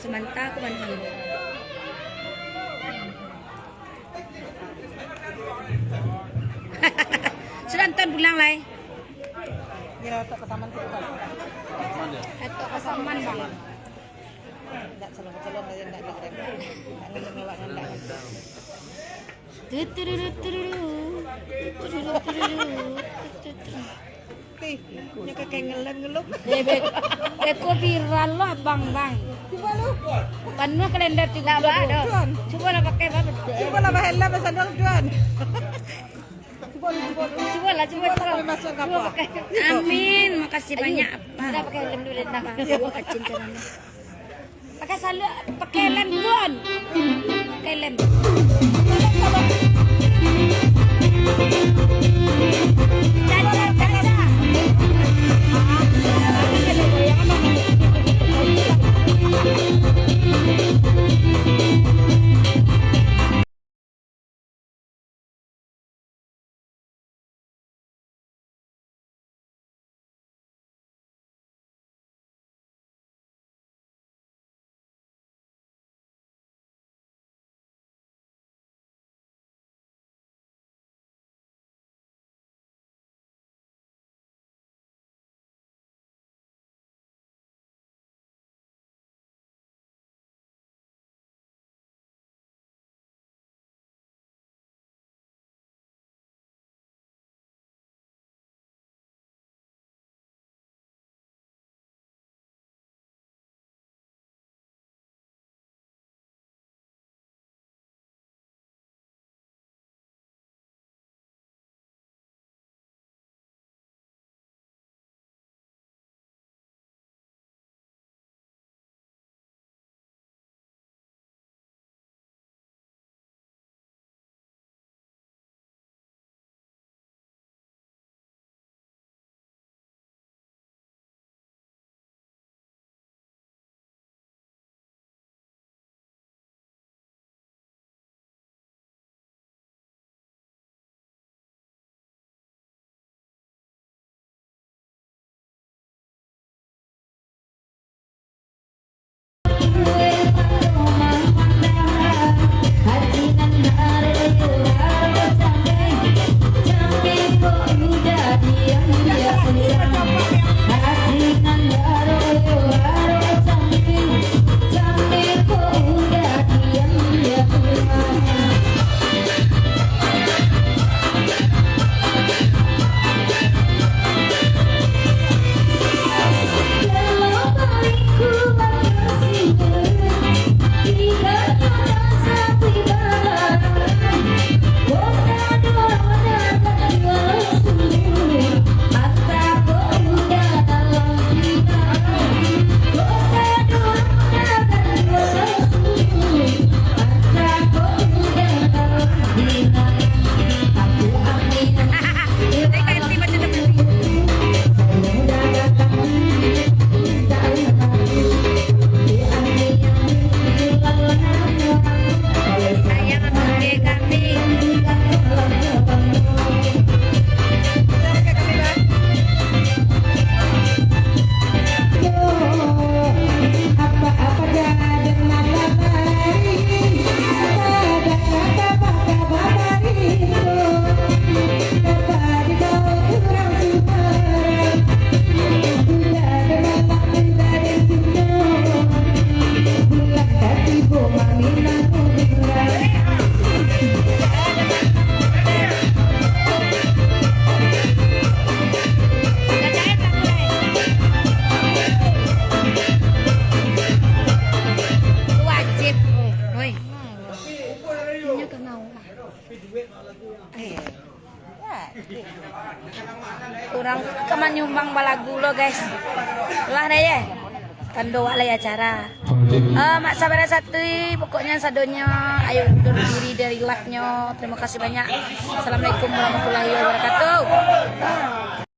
semanta ko man halo. Sudah nonton pulang lai. Kira ito kasaman ko ito. Ito kasaman bang. Tidak salon-salon na yan. Ano lumiwa ng daan. Bebek. Eko viral lo abang bang. Coba lu. Panu kalender 3 dong. Juan. Coba lah pakai apa? Coba lah bahela bahasa dong Juan. Coba lu. Coba lah coba Coba masuk ke apa? pakai. Amin, makasih banyak. Kita pakai lem dulu dah. Kacin caranya. Pakai lem Tuan. Pakai lem. Caca, caca. Kurang keman nyumbang balagu lo guys. Lah deh ya. Kan doa lah ya acara. Mak sabar satu pokoknya sadonya ayo undur diri dari live-nya. Terima kasih banyak. Assalamualaikum warahmatullahi wabarakatuh.